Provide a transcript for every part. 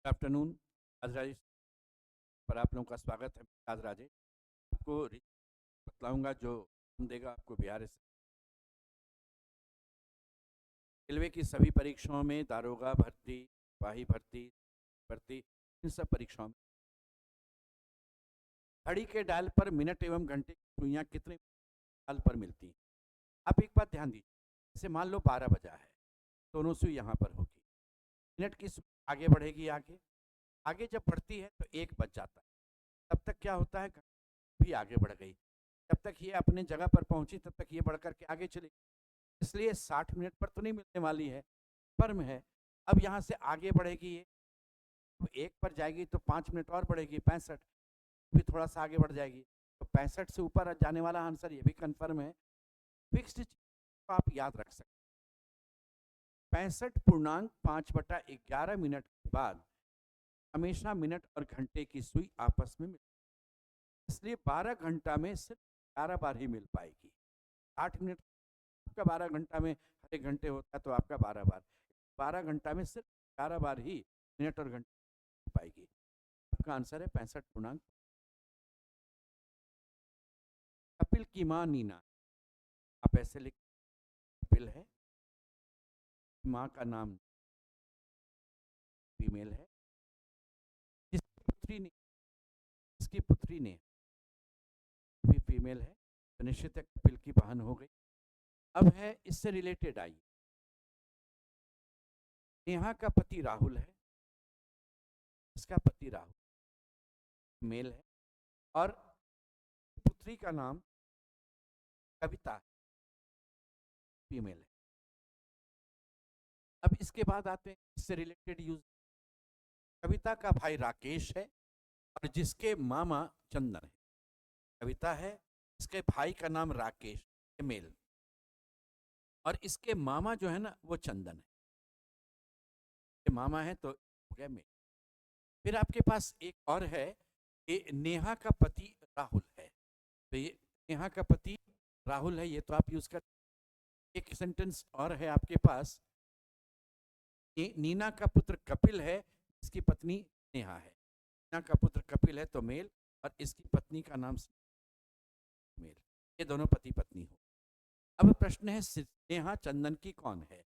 Good afternoon. आज राजेश पर आप लोगों का स्वागत है। आज राजेश आपको बतलाऊंगा जो देगा आपको बिहार रेलवे की सभी परीक्षाओं में दारोगा भर्ती, सिपाही भर्ती भर्ती इन सब परीक्षाओं में घड़ी के डायल पर मिनट एवं घंटे की सुइयां कितने डायल पर मिलती हैं। आप एक बात ध्यान दीजिए, जैसे मान लो 12 बजा है, दोनों सुई यहाँ पर होगी, मिनट की सुई आगे बढ़ेगी, आगे आगे जब बढ़ती है तो 1 बज जाता है। तब तक क्या होता है, भी आगे बढ़ गई। जब तक ये अपने जगह पर पहुंची तब तक ये बढ़ करके आगे चली, इसलिए 60 मिनट पर तो नहीं मिलने वाली है, फर्म है। अब यहाँ से आगे बढ़ेगी, ये 1 पर जाएगी तो 5 मिनट और बढ़ेगी, 65 भी थोड़ा सा आगे बढ़ जाएगी, तो 65 से ऊपर जाने वाला आंसर ये भी कंफर्म है। फिक्स्ड तो आप याद रख सकते, 65.5/11 मिनट के बाद हमेशा मिनट और घंटे की सुई आपस में मिल, इसलिए 12 घंटा में सिर्फ 11 बार ही मिल पाएगी। 8 मिनट आपका 12 घंटा में हर एक घंटे होता है तो आपका 12 बार, 12 घंटा में सिर्फ 11 बार ही मिनट और घंटे मिल पाएगी। आपका आंसर है 65 पूर्णांक। कपिल की माँ नीना, आप ऐसे लिख, कपिल है, माँ का नाम फीमेल है, जिसकी पुत्री ने भी फीमेल है, तो निश्चित है कपिल की बहन हो गई। अब है इससे रिलेटेड, आई नेहा का पति राहुल है, इसका पति राहुल मेल है, और पुत्री का नाम कविता फीमेल है। अब इसके बाद आते हैं इससे रिलेटेड यूज। कविता का भाई राकेश है और जिसके मामा चंदन है। कविता है, इसके भाई का नाम राकेश मेल, और इसके मामा जो है ना वो चंदन है, मामा है तो हो गया मेल। फिर आपके पास एक और है, ये नेहा का पति राहुल है, तो ये नेहा का पति राहुल है, ये तो आप यूज कर। एक सेंटेंस और है आपके पास, ये नीना का पुत्र कपिल है, इसकी पत्नी नेहा है। नीना का पुत्र कपिल है तो मेल, और इसकी पत्नी का नाम मेल, ये दोनों पति पत्नी हो। अब प्रश्न है नेहा चंदन की कौन है।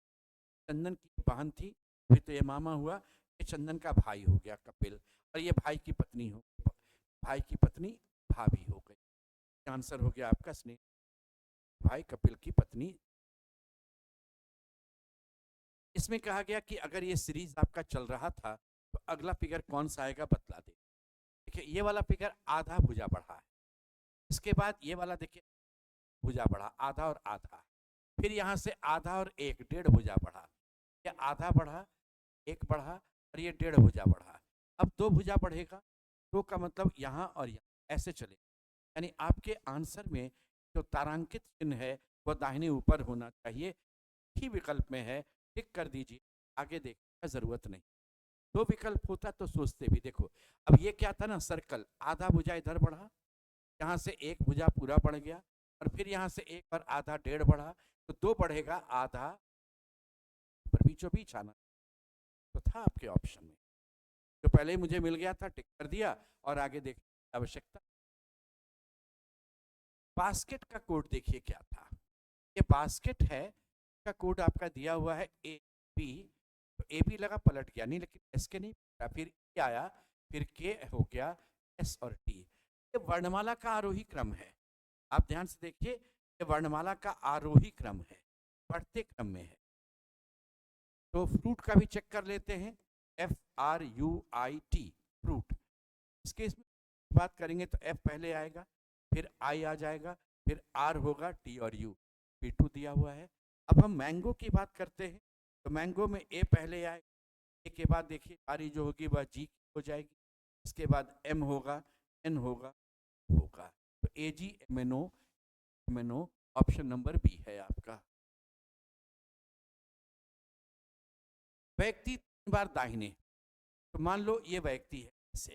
चंदन की बहन थी, फिर तो ये मामा हुआ, ये चंदन का भाई हो गया कपिल, और ये भाई की पत्नी हो, भाई की पत्नी भाभी हो गई। आंसर हो गया आपका स्नेह भाई कपिल की पत्नी। इसमें कहा गया कि अगर ये सीरीज आपका चल रहा था तो अगला फिगर कौन सा आएगा बतला दे। देखिए ये वाला फिगर आधा भुजा बढ़ा है, इसके बाद ये वाला देखिए भुजा बढ़ा, आधा और आधा, फिर यहाँ से आधा और एक, 1.5 भुजा बढ़ा, ये आधा बढ़ा, एक बढ़ा, और ये 1.5 भुजा बढ़ा। अब 2 भुजा बढ़ेगा, 2 का मतलब यहाँ और यहाँ ऐसे चले, यानी आपके आंसर में जो तारांकित चिन्ह है वो दाहिने ऊपर होना चाहिए, ही विकल्प में है, टिक कर दीजिए, आगे देखने का जरूरत नहीं। 2 विकल्प होता तो सोचते भी। देखो अब ये क्या था ना, सर्कल, आधा भुजा इधर बढ़ा, यहाँ से 1 भुजा पूरा बढ़ गया, और फिर यहाँ से 1 और आधा 1.5 बढ़ा, तो 2 बढ़ेगा, आधा पर बीचों बीच आना तो था आपके ऑप्शन में, तो पहले ही मुझे मिल गया था, टिक कर दिया, और आगे देखने की आवश्यकता। बास्केट का कोड देखिए क्या था, ये बास्केट है, का कोड आपका दिया हुआ है ए बी, तो ए बी लगा पलट गया नहीं, लेकिन एस के नहीं, फिर ए आया, फिर के हो गया, एस और टी। ये वर्णमाला का आरोही क्रम है, आप ध्यान से देखिए, ये वर्णमाला का आरोही क्रम है, बढ़ते क्रम में है। तो फ्रूट का भी चेक कर लेते हैं, FRUIT फ्रूट, इसके इसमें बात करेंगे तो F पहले आएगा, फिर I आ जाएगा, फिर R होगा, T और U, P2 दिया हुआ है। अब हम मैंगो की बात करते हैं, तो मैंगो में A पहले आएगा, ए के बाद देखिए आरी जो होगी वह G हो जाएगी, इसके बाद M होगा, N होगा, तो AGMNO ऑप्शन नंबर बी है आपका। व्यक्ति 3 बार दाहिने, तो मान लो ये व्यक्ति है, इसे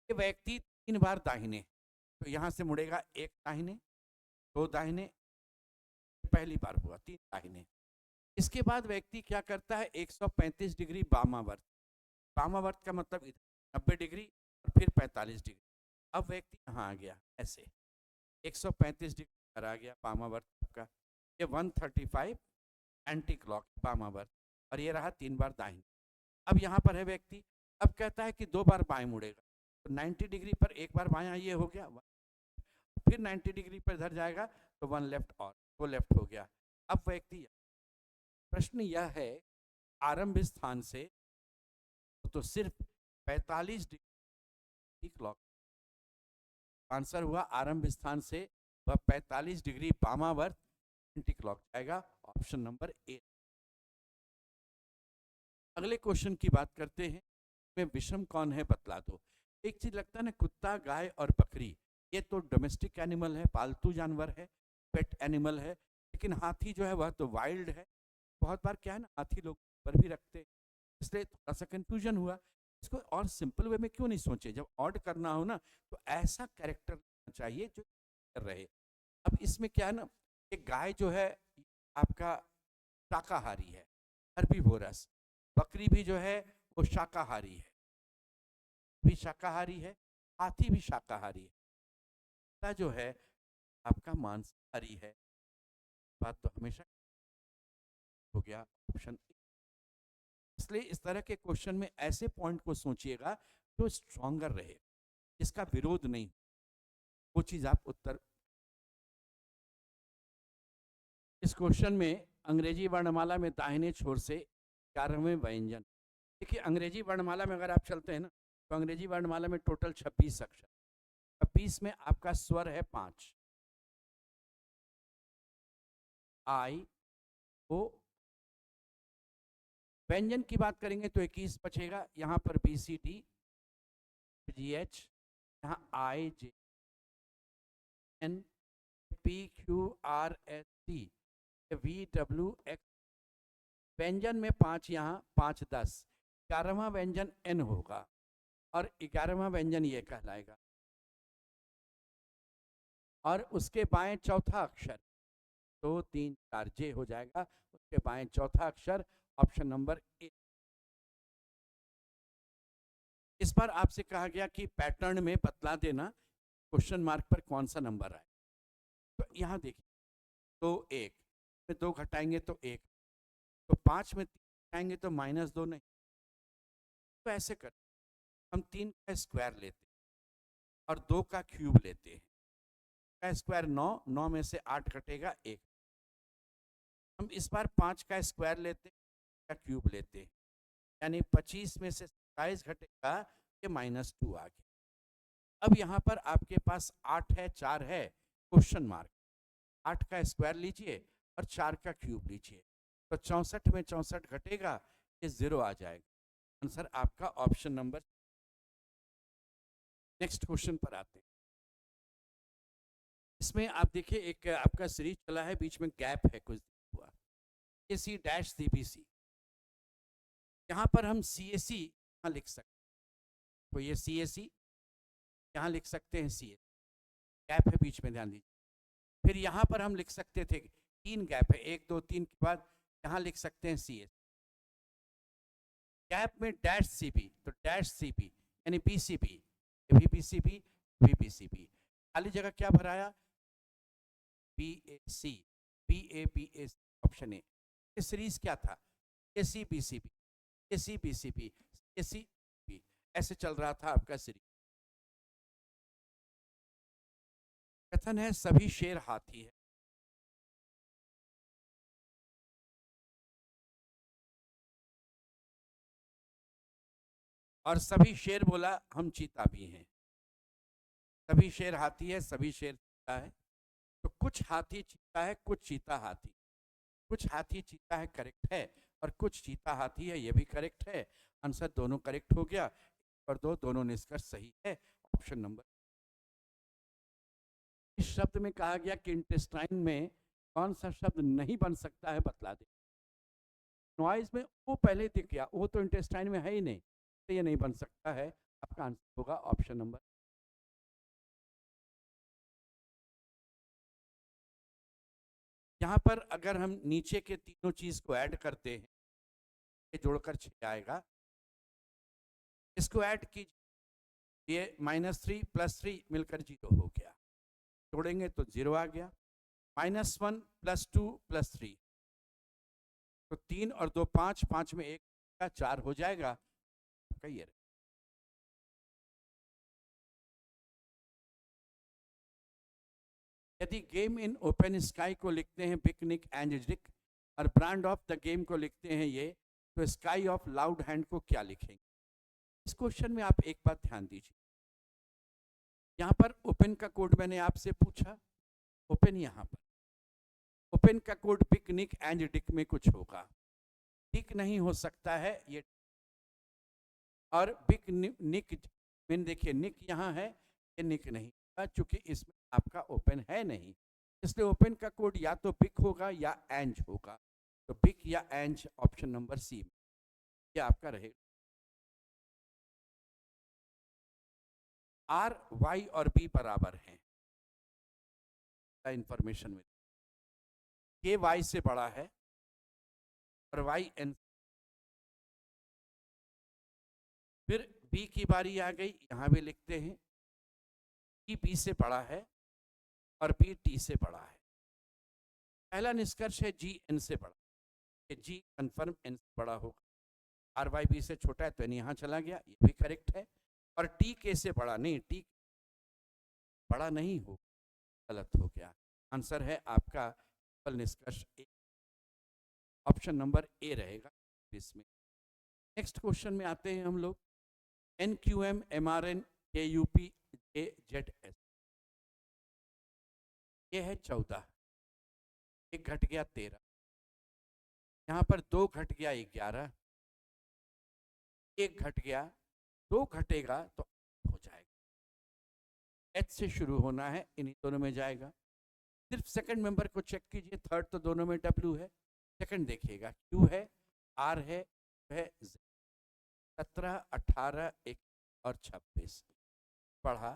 ये व्यक्ति 3 बार दाहिने, तो यहां से मुड़ेगा 1 दाहिने, 2 दाहिने, पहली बार हुआ 3 दाहिने, इसके बाद व्यक्ति क्या करता है, 135 डिग्री वामावर्त। वामावर्त का मतलब इधर 90 डिग्री और फिर 45 डिग्री। अब व्यक्ति यहाँ आ गया ऐसे, 135 डिग्री पर आ गया वामावर्त का। ये 135 एंटी क्लॉक वामावर्त, और ये रहा 3 बार दाहिने। अब यहाँ पर है व्यक्ति, अब कहता है कि 2 बार बाएं मुड़ेगा, तो 90 डिग्री पर एक बार बायां, ये हो गया। फिर 90 डिग्री पर इधर जाएगा तो 1 लेफ्ट, और वो लेफ्ट हो गया। अब व्यक्ति, प्रश्न यह है आरंभ स्थान से तो सिर्फ 45 डिग्री क्लॉक, आंसर हुआ आरंभ स्थान से वह 45 डिग्री वामावर्त एंटी क्लॉक जाएगा, ऑप्शन नंबर ए। अगले क्वेश्चन की बात करते हैं, में विषम कौन है बतला दो। एक चीज लगता है ना, कुत्ता, गाय और बकरी, ये तो डोमेस्टिक एनिमल है, पालतू जानवर है, पेट एनिमल है। लेकिन हाथी जो है वह तो वाइल्ड है। बहुत बार क्या है ना, हाथी लोग पर भी रखते हैं, इसलिए थोड़ा सा कंफ्यूजन हुआ। इसको और सिंपल वे में क्यों नहीं सोचे, जब ऑड करना हो ना तो ऐसा कैरेक्टर चाहिए जो कर रहे। अब इसमें क्या है ना, एक गाय जो है आपका शाकाहारी है, हर्बीवोरस। बकरी भी जो है वो शाकाहारी है, भी शाकाहारी है। हाथी भी शाकाहारी है, जो है आपका मांसाहारी है। बात तो हमेशा हो गया ऑप्शन। इसलिए इस तरह के क्वेश्चन में ऐसे पॉइंट को सोचिएगा जो स्ट्रॉन्गर रहे, इसका विरोध नहीं, वो चीज आप उत्तर। इस क्वेश्चन में अंग्रेजी वर्णमाला में दाहिने छोर से 11वें व्यंजन। देखिए अंग्रेजी वर्णमाला में अगर आप चलते हैं ना, तो अंग्रेजी वर्णमाला में टोटल 26 अक्षर, 26 में आपका स्वर है 5, आई ओ। व्यंजन की बात करेंगे तो 21 बचेगा, यहाँ पर B C D G H, यहाँ I J N P Q R S T V W X. व्यंजन में 5, यहाँ 5 10, 11वां व्यंजन एन होगा और 11वां व्यंजन ये कहलाएगा। और उसके बाएं चौथा अक्षर 2 3 4 जे हो जाएगा, उसके बाएं चौथा अक्षर ऑप्शन नंबर ए। इस बार आपसे कहा गया कि पैटर्न में बतला देना क्वेश्चन मार्क पर कौन सा नंबर आए। तो यहाँ देखिए, तो 1 में 2 घटाएंगे तो 1, तो 5 में 3 घटाएंगे तो -2 नहीं। तो ऐसे कर, हम 3 का स्क्वायर लेते और 2 का क्यूब लेते हैं, का स्क्वायर 9, 9 में से 8 घटेगा 1। हम इस बार 5 का स्क्वायर लेते का क्यूब लेते हैं, यानी 25 में से 27 घटेगा, ये -2 आ गया। अब यहाँ पर आपके पास 8 है, 4 है, क्वेश्चन मार्क। 8 का स्क्वायर लीजिए और 4 का क्यूब लीजिए, तो 64 में 64 घटेगा, ये 0 आ जाएगा। आंसर आपका ऑप्शन नंबर। नेक्स्ट क्वेश्चन पर आते हैं। इसमें आप देखिए एक आपका सीरीज चला है, बीच में गैप है कुछ हुआ, ए सी डैश सी बी सी। यहाँ पर हम सी ए सी यहाँ लिख सकते हैं, तो ये सी ए सी यहाँ लिख सकते हैं, सी ए, गैप है बीच में, ध्यान दीजिए। फिर यहाँ पर हम लिख सकते थे, 3 गैप है, 1 2 3 के बाद यहाँ लिख सकते हैं सी ए। गैप में डैश सी बी, तो डैश सी बी यानी B C B, V B C B, V B C B. खाली जगह क्या भराया, B A C, B A B A, option A. ये सीरीज क्या था, A C B C B, A C B C B, A C B, ऐसे चल रहा था आपका सीरीज। कथन है सभी शेर हाथी है, और सभी शेर बोला हम चीता भी हैं। सभी शेर हाथी है, सभी शेर चीता है, तो कुछ हाथी चीता है, कुछ चीता हाथी। कुछ हाथी चीता है करेक्ट है, और कुछ चीता हाथी है ये भी करेक्ट है। आंसर दोनों करेक्ट हो गया, और दोनों निष्कर्ष सही है, ऑप्शन नंबर। इस शब्द में कहा गया कि इंटेस्टाइन में कौन सा शब्द नहीं बन सकता है, बतला दे। नॉइज में वो पहले दिख गया, वो तो इंटेस्टाइन में है ही नहीं, तो ये नहीं बन सकता है। आपका आंसर होगा ऑप्शन नंबर। यहाँ पर अगर हम नीचे के तीनों चीज को ऐड करते हैं, ये जोड़कर 6 आएगा। इसको ऐड कीजिए, ये -3 + 3 मिलकर 0 हो गया। जोड़ेंगे तो 0 आ गया। -1 + 2 + 3, तो 3 और 2 5, 5 में 1 का 4 हो जाएगा। ये यदि गेम इन ओपन स्काई को लिखते हैं पिकनिक एंड डिक और ब्रांड ऑफ द गेम को लिखते हैं ये, तो स्काई ऑफ लाउड हैंड को क्या लिखेंगे? इस क्वेश्चन में आप एक बात ध्यान दीजिए, यहाँ पर ओपन का कोड मैंने आपसे पूछा, ओपन यहाँ पर, ओपन का कोड पिकनिक एंड डिक में कुछ होगा, डिक नहीं हो सकता है ये, और बिक निक में देखिए निक यहाँ है, ये निक नहीं, चूंकि इसमें आपका ओपन है नहीं, इसलिए ओपन का कोड या तो बिक होगा या एंज होगा। तो बिक या एंज ऑप्शन नंबर सी ये आपका रहेगा। आर वाई और बी बराबर हैं, इंफॉर्मेशन में के वाई से बड़ा है और वाई एन। फिर बी की बारी आ गई, यहां भी लिखते हैं कि बी से बड़ा है और बी टी से बड़ा है। पहला निष्कर्ष है जी एन से बड़ा, जी कंफर्म एन से बड़ा होगा। आर वाई बी से छोटा है तो एन यहाँ चला गया, ये भी करेक्ट है। और टी के से बड़ा नहीं, टी बड़ा नहीं हो, गलत हो गया। आंसर है आपका निष्कर्ष ए, ऑप्शन नंबर ए रहेगा इसमें। नेक्स्ट क्वेश्चन में आते हैं हम लोग। N Q M M R N K U P J Z S, ये है 14, एक घट गया 13, यहाँ पर 2 घट गया 11, एक घट गया, 2 घटेगा तो हो जाएगा। एच से शुरू होना है, इन्हीं दोनों में जाएगा। सिर्फ सेकंड मेंबर को चेक कीजिए, थर्ड तो दोनों में डब्ल्यू है, सेकंड देखिएगा क्यू है, आर है 17, 18, 1 और 26 बढ़ा,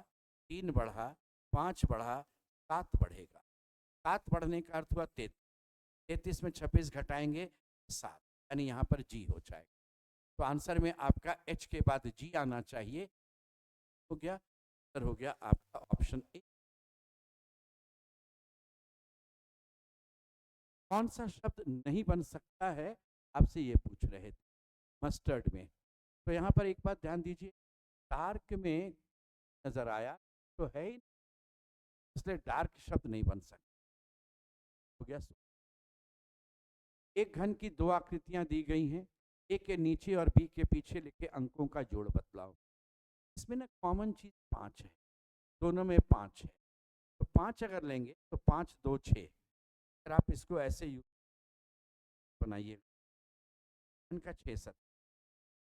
3 बढ़ा, 5 बढ़ा, 7 बढ़ेगा। 7 बढ़ने का अर्थ हुआ 33, 33 में 26 घटाएंगे 7, यानी यहाँ पर जी हो जाएगा। तो आंसर में आपका एच के बाद जी आना चाहिए, हो गया, हो गया आपका ऑप्शन ए। कौन सा शब्द नहीं बन सकता है, आपसे ये पूछ रहे थे मस्टर्ड में। तो यहाँ पर एक बात ध्यान दीजिए, डार्क में नजर आया तो है ही, इसलिए डार्क शब्द नहीं बन सकता, हो गया। एक घन की 2 आकृतियां दी गई हैं, ए के नीचे और बी के पीछे लिखे अंकों का जोड़ बतलाओ। इसमें ना कॉमन चीज 5 है, दोनों में 5 है, तो 5 अगर लेंगे तो 5 2 6, अगर आप इसको ऐसे यूज बनाइए, इनका 6 7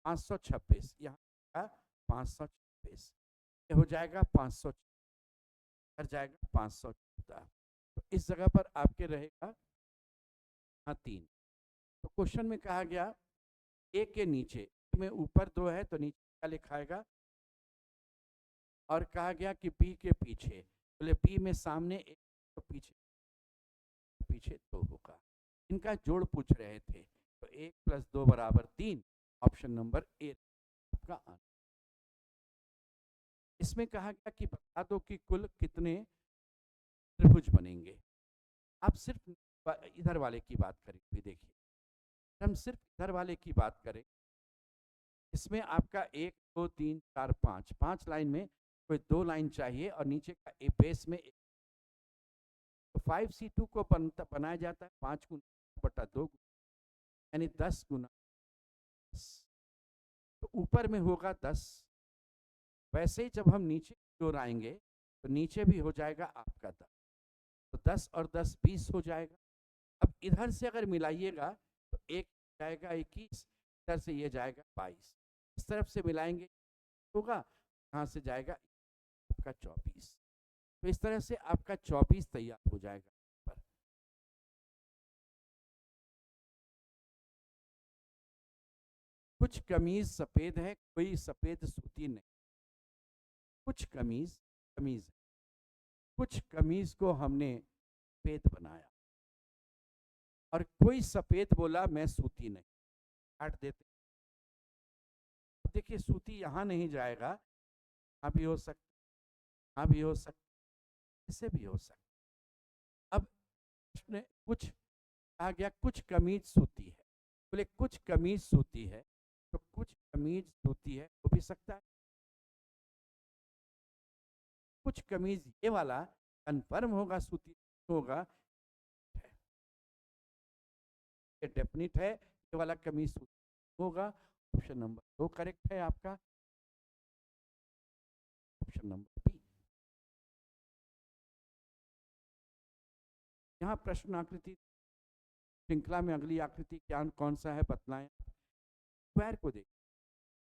526, यहाँ 526, ये हो जाएगा 500, कर जाएगा 514। तो इस जगह पर आपके रहेगा 3। तो क्वेश्चन में कहा गया ए के नीचे में ऊपर 2 है तो नीचे क्या लिखाएगा, और कहा गया कि बी के पीछे, बोले बी में सामने 1 तो पीछे पीछे 2 होगा। इनका जोड़ पूछ रहे थे, तो 1 + 2 = 3, ऑप्शन नंबर ए आपका आंसर। इसमें कहा गया कि बता दो कि कुल कितने त्रिभुज बनेंगे। आप सिर्फ इधर वाले की बात करें, भी देखिए, हम सिर्फ इधर वाले की बात करें, इसमें आपका 1 2 3 4 5, 5 लाइन में कोई 2 लाइन चाहिए और नीचे का बेस में तो 5C2 को बनाया जाता है 5 गुना बटा 2, यानी 10 गुना, तो ऊपर में होगा 10। वैसे ही जब हम नीचे की ओर आएंगे तो नीचे भी हो जाएगा आपका 10, तो 10 और 10 20 हो जाएगा। अब इधर से अगर मिलाइएगा तो एक जाएगा 21, इधर से ये जाएगा 22, इस तरफ से मिलाएंगे होगा, यहाँ से जाएगा आपका 24, तो इस तरह से आपका 24 तैयार हो जाएगा। पर कुछ कमीज सफेद है, कोई सफेद सूती नहीं, कुछ कमीज कमीज, कुछ कमीज को हमने सफेद बनाया, और कोई सफेद बोला मैं सूती नहीं, काट देते। अब देखिए सूती यहाँ नहीं जाएगा, यहाँ भी हो सकता, यहाँ भी हो सकता, ऐसे भी हो सकता। अब प्रश्न कुछ कहा गया कुछ कमीज सूती है, बोले कुछ कमीज सूती है, तो कुछ कमीज सूती है हो भी सकता है। कुछ कमीज ये वाला कंफर्म होगा सूती होगा, ये डेफिनिट है, ये वाला कमीज सूती होगा। ऑप्शन नंबर 2 करेक्ट है आपका, ऑप्शन नंबर बी। यहाँ प्रश्न आकृति श्रृंखला में अगली आकृति क्या कौन सा है बतलाएं। स्क्वायर को देख,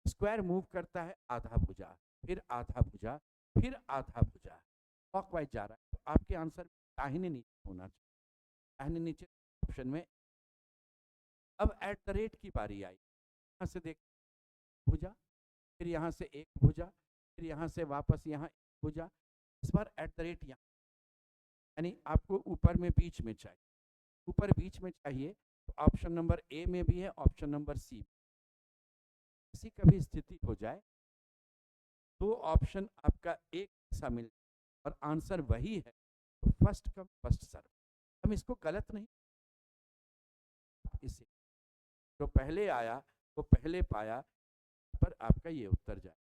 स्क्वायर मूव करता है आधा भुजा, फिर आधा भुजा, फिर आधा भुजा, क्लॉकवाइज जा रहा है, तो आपके आंसर दाहिने नीचे होना चाहिए, दाहिने नीचे ऑप्शन में। अब एट द रेट की बारी आई, यहाँ से देख भुजा, फिर यहाँ से एक भुजा, फिर यहाँ से वापस यहाँ एक भुजा, इस बार एट द रेट यहाँ, यानी आपको ऊपर में बीच में चाहिए, ऊपर बीच में चाहिए, तो ऑप्शन नंबर ए में भी है, ऑप्शन नंबर सी। किसी कभी स्थिति हो जाए तो ऑप्शन आपका एक जैसा मिल और आंसर वही है, तो फर्स्ट कम फर्स्ट सर्व, हम इसको गलत नहीं, इसे जो पहले आया वो पहले पाया, पर आपका ये उत्तर जाए।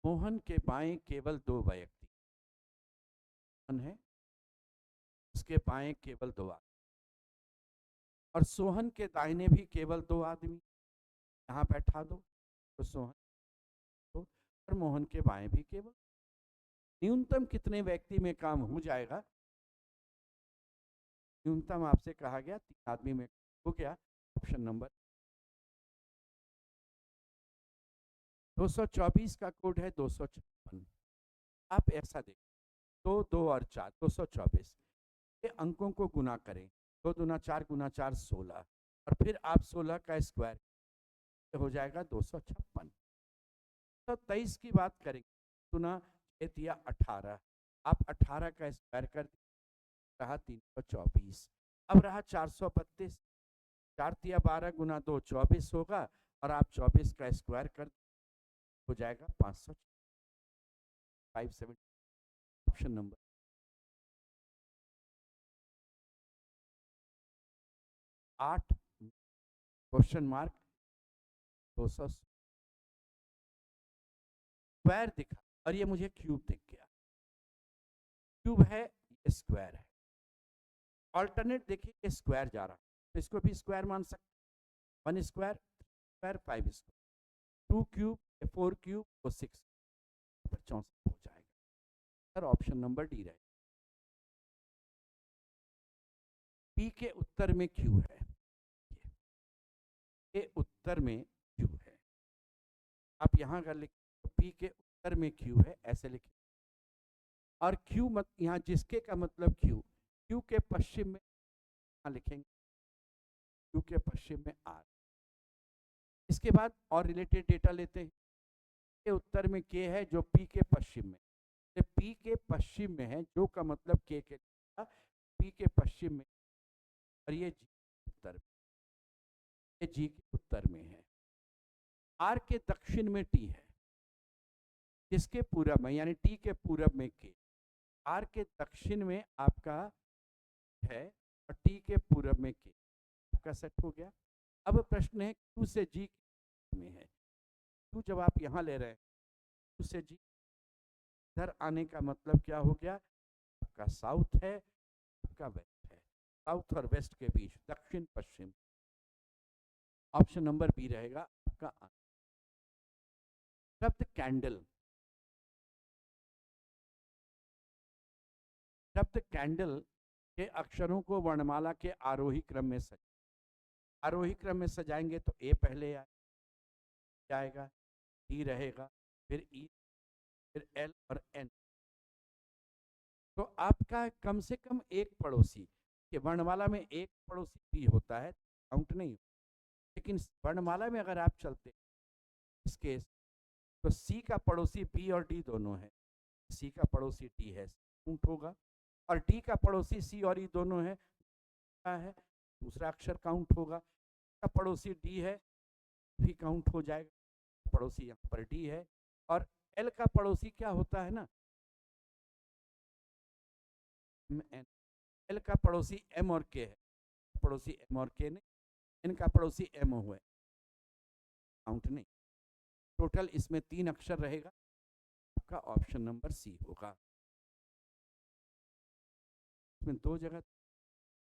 मोहन के बाएं केवल 2 व्यक्ति, मोहन है उसके बाएं केवल 2 आदमी, और सोहन के दाहिने भी केवल 2 आदमी, यहाँ बैठा दो तो सोहन तो, और मोहन के बाएं भी केवल, न्यूनतम कितने व्यक्ति में काम हो जाएगा, न्यूनतम आपसे कहा गया 3 आदमी में हो गया, ऑप्शन नंबर 224 का कोड है 256। आप ऐसा देखो 2 2 और 4 224 के अंकों को गुना करें, 2 दूना 4 गुना 4 16, और फिर आप 16 का स्क्वायर हो जाएगा 256। तो 23 की बात करेंगे, गुना 6 या 18, आप 18 का स्क्वायर कर रहा 324, अब रहा 432, 4 या 12 गुना 2 24 होगा, और आप 24 का स्क्वायर कर हो जाएगा 570, option number 8 question mark 200 square दिखा, और ये मुझे क्यूब दिख गया, क्यूब है ये स्क्वायर है, ऑल्टरनेट देखिए ये स्क्वायर जा रहा, तो इसको भी स्क्वायर मान सकते, 1 square 3 square 5 square, 2 cube 4 cube और 6 पर 64 हो जाएगा, सर ऑप्शन नंबर डी रहे। पी के उत्तर में क्यू है, के उत्तर में क्यू है, आप यहाँ अगर लिख पी के उत्तर में क्यू है ऐसे लिखें, और क्यू मत यहाँ जिसके का मतलब क्यू, क्यू के पश्चिम में लिखेंगे, क्यू के पश्चिम में आर। इसके बाद और रिलेटेड डेटा लेते हैं, के उत्तर में के है जो पी के पश्चिम में, तो पी के पश्चिम में है जो का मतलब के पी के पश्चिम में, और ये जी उत्तर में, ये जी के उत्तर में है। आर के दक्षिण में टी है, जिसके पूरब में यानी टी के पूरब में के, आर के दक्षिण में आपका है और टी के पूरब में के, आपका सेट हो गया। अब प्रश्न है क्यू से जी में है, क्यू जब आप यहाँ ले रहे हैं क्यू से जी इधर आने का मतलब क्या हो गया, आपका साउथ है आपका वेस्ट है, साउथ और वेस्ट के बीच दक्षिण पश्चिम, ऑप्शन नंबर बी रहेगा आपका आंसर। शब्द कैंडल, शब्द कैंडल के अक्षरों को वर्णमाला के आरोही क्रम में आरोही क्रम में सजाएंगे तो ए पहले आएगा, डी रहेगा, फिर ई, फिर एल और एन, तो आपका कम से कम एक पड़ोसी, कि वर्णमाला में एक पड़ोसी भी होता है काउंट नहीं, लेकिन वर्णमाला में अगर आप चलते इस केस तो सी का पड़ोसी बी और डी दोनों है, सी का पड़ोसी डी है, काउंट होगा, और डी का पड़ोसी सी और ई दोनों है, दूसरा अक्षर काउंट होगा, का पड़ोसी डी है भी काउंट हो जाएगा, पड़ोसी यहाँ पर डी है, और एल का पड़ोसी क्या होता है ना, एल का पड़ोसी एम और के है, पड़ोसी एम और के नहीं, एन का पड़ोसी एम हुआ, काउंट नहीं, टोटल इसमें 3 अक्षर रहेगा, आपका ऑप्शन नंबर सी होगा। इसमें 2 जगह